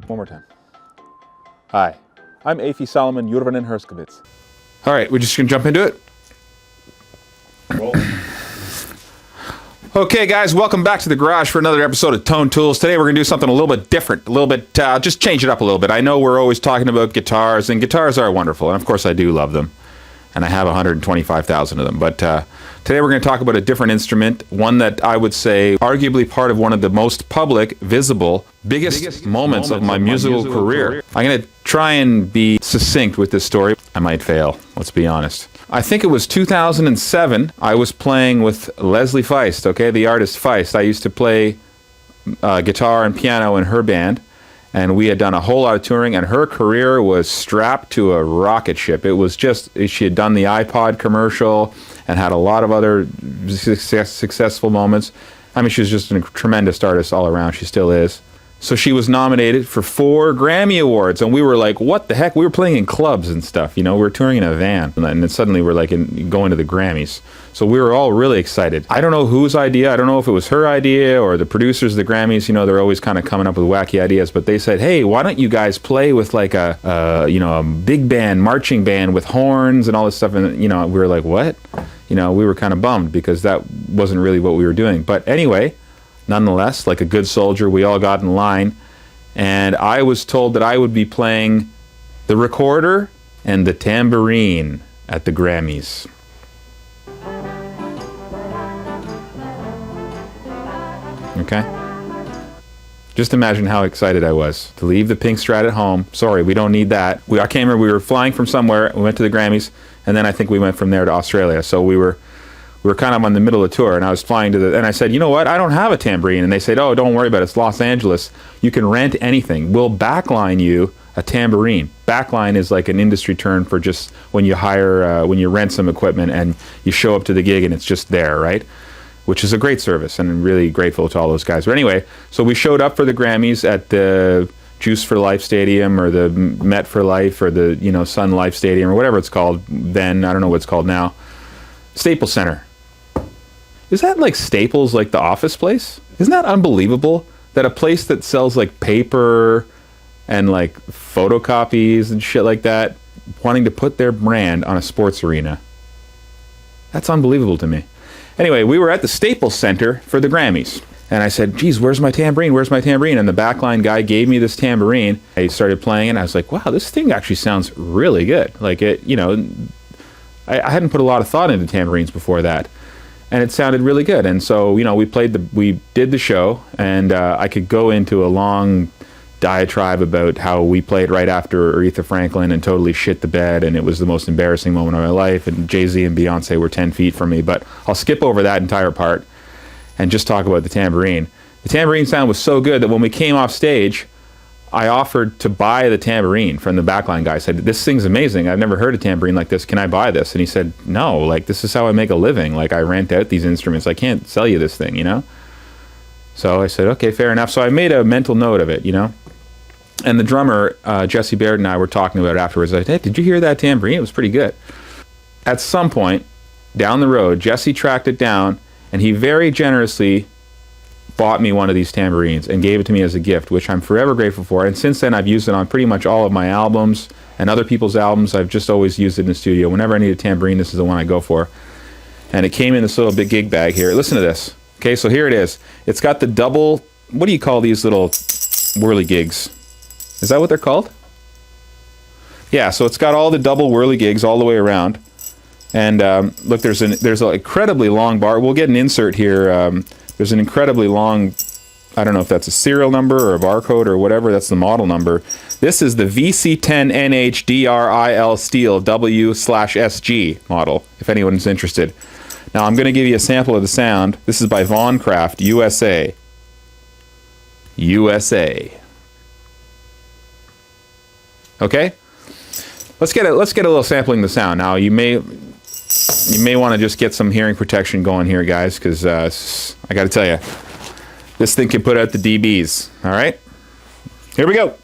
One more time. Hi, I'm Afie Solomon Jurvanen Herskovits. All right, we're just gonna jump into it. Roll. Okay, guys, welcome back to the garage for another episode of Tone Tools. Today we're gonna do something a little bit different, a little bit, just change it up a little bit. I know we're always talking about guitars, and guitars are wonderful, and of course I do love them, and I have 125,000 of them. But today we're going to talk about a different instrument, one that I would say arguably part of one of the most public, visible, biggest moments of my musical career. I'm going to try and be succinct with this story. I might fail, let's be honest. I think it was 2007. I was playing with Leslie Feist, okay, the artist Feist. I used to play guitar and piano in her band, and we had done a whole lot of touring, and her career was strapped to a rocket ship. It was just, she had done the iPod commercial and had a lot of other successful moments. I mean, she was just a tremendous artist all around. She still is. So she was nominated for 4 Grammy Awards, and we were like, what the heck? We were playing in clubs and stuff, you know, we were touring in a van, and then suddenly we're like going to the Grammys. So we were all really excited. I don't know whose idea, I don't know if it was her idea or the producers of the Grammys, you know, they're always kind of coming up with wacky ideas, but they said, hey, why don't you guys play with like a big band, marching band with horns and all this stuff, and, you know, we were like, what? You know, we were kind of bummed because that wasn't really what we were doing. But anyway, nonetheless, like a good soldier, we all got in line, and I was told that I would be playing the recorder and the tambourine at the Grammys. Okay? Just imagine how excited I was to leave the pink strat at home. Sorry, we don't need that. I came here, we were flying from somewhere, we went to the Grammys, and then I think we went from there to Australia. So we were kind of on the middle of the tour, and I was flying to and I said, you know what, I don't have a tambourine. And they said, oh, don't worry about it, it's Los Angeles. You can rent anything. We'll backline you a tambourine. Backline is like an industry term for just when you hire, when you rent some equipment and you show up to the gig and it's just there, right? Which is a great service, and I'm really grateful to all those guys. But anyway, so we showed up for the Grammys at the Juice for Life Stadium, or the Met for Life, or the, you know, Sun Life Stadium, or whatever it's called then. I don't know what it's called now. Staples Center. Is that like Staples, like the office place? Isn't that unbelievable? That a place that sells like paper and like photocopies and shit like that, wanting to put their brand on a sports arena. That's unbelievable to me. Anyway, we were at the Staples Center for the Grammys. And I said, geez, where's my tambourine? Where's my tambourine? And the backline guy gave me this tambourine. I started playing it, and I was like, wow, this thing actually sounds really good. Like, it, you know, I hadn't put a lot of thought into tambourines before that. And it sounded really good. And so, you know, we did the show, and I could go into a long diatribe about how we played right after Aretha Franklin and totally shit the bed, and it was the most embarrassing moment of my life, and Jay-Z and Beyonce were 10 feet from me. But I'll skip over that entire part and just talk about the tambourine. The tambourine sound was so good that when we came off stage, I offered to buy the tambourine from the backline guy. I said, this thing's amazing. I've never heard a tambourine like this. Can I buy this? And he said, no, like, this is how I make a living. Like, I rent out these instruments. I can't sell you this thing, you know? So I said, okay, fair enough. So I made a mental note of it, you know? And the drummer, Jesse Baird, and I were talking about it afterwards. I said, hey, did you hear that tambourine? It was pretty good. At some point, down the road, Jesse tracked it down, and he very generously bought me one of these tambourines and gave it to me as a gift, which I'm forever grateful for. And since then, I've used it on pretty much all of my albums and other people's albums. I've just always used it in the studio. Whenever I need a tambourine, this is the one I go for. And it came in this little big gig bag here. Listen to this. Okay, so here it is. It's got the double, what do you call these little whirligigs? Is that what they're called? Yeah, so it's got all the double whirligigs all the way around. And look, there's an incredibly long bar. We'll get an insert here. There's an incredibly long, I don't know if that's a serial number or a barcode or whatever, that's the model number. This is the VC-10-NH-DR-IL-STEEL-W/SG model, if anyone's interested. Now I'm going to give you a sample of the sound. This is by Vaughn Craft, USA. USA. Okay? Let's get a little sampling of the sound. Now you may want to just get some hearing protection going here, guys, because I got to tell you, this thing can put out the dBs. All right? Here we go.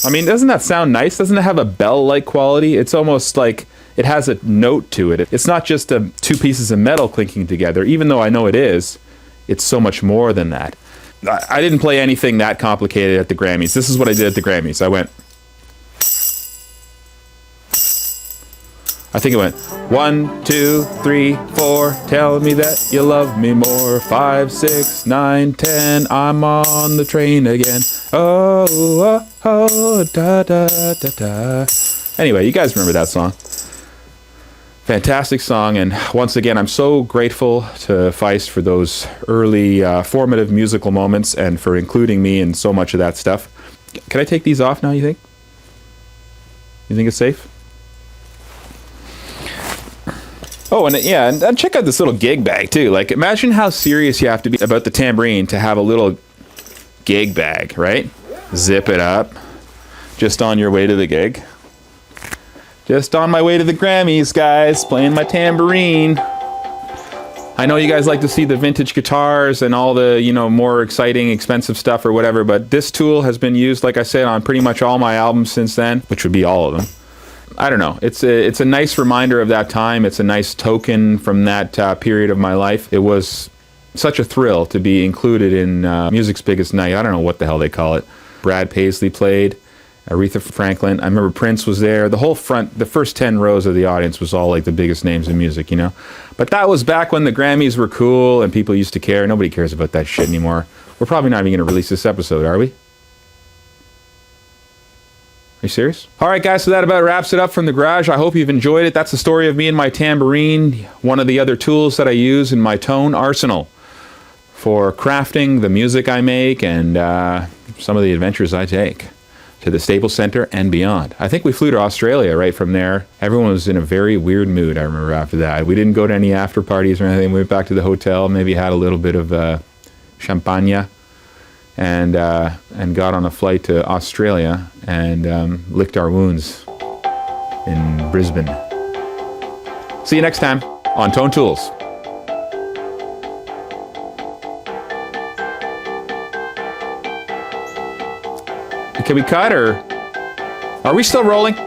I mean, doesn't that sound nice? Doesn't it have a bell-like quality? It's almost like it has a note to it. It's not just two pieces of metal clinking together, even though I know it is. It's so much more than that. I didn't play anything that complicated at the Grammys. This is what I did at the Grammys. I think it went 1, 2, 3, 4. Tell me that you love me more. 5, 6, 9, 10. I'm on the train again. Oh, oh, oh, da, da, da, da. Anyway, you guys remember that song. Fantastic song, and once again, I'm so grateful to Feist for those early formative musical moments and for including me in so much of that stuff. Can I take these off now, you think? You think it's safe? Oh, and yeah, and check out this little gig bag, too. Like, imagine how serious you have to be about the tambourine to have a little gig bag, right? Zip it up, just on your way to the gig. Just on my way to the Grammys, guys, playing my tambourine. I know you guys like to see the vintage guitars and all the, more exciting, expensive stuff or whatever, but this tool has been used, like I said, on pretty much all my albums since then, which would be all of them. I don't know. It's a nice reminder of that time. It's a nice token from that period of my life. It was such a thrill to be included in Music's Biggest Night. I don't know what the hell they call it. Brad Paisley played. Aretha Franklin. I remember Prince was there. The whole front, the first 10 rows of the audience was all like the biggest names in music, But that was back when the Grammys were cool and people used to care. Nobody cares about that shit anymore. We're probably not even going to release this episode, are we? Are you serious? All right, guys, so that about wraps it up from the garage. I hope you've enjoyed it. That's the story of me and my tambourine, one of the other tools that I use in my tone arsenal for crafting the music I make and some of the adventures I take to the Staples Center and beyond. I think we flew to Australia right from there. Everyone was in a very weird mood, I remember, after that. We didn't go to any after parties or anything. We went back to the hotel, maybe had a little bit of champagne, and got on a flight to Australia and licked our wounds in Brisbane. See you next time on Tone Tools. Can we cut, or are we still rolling?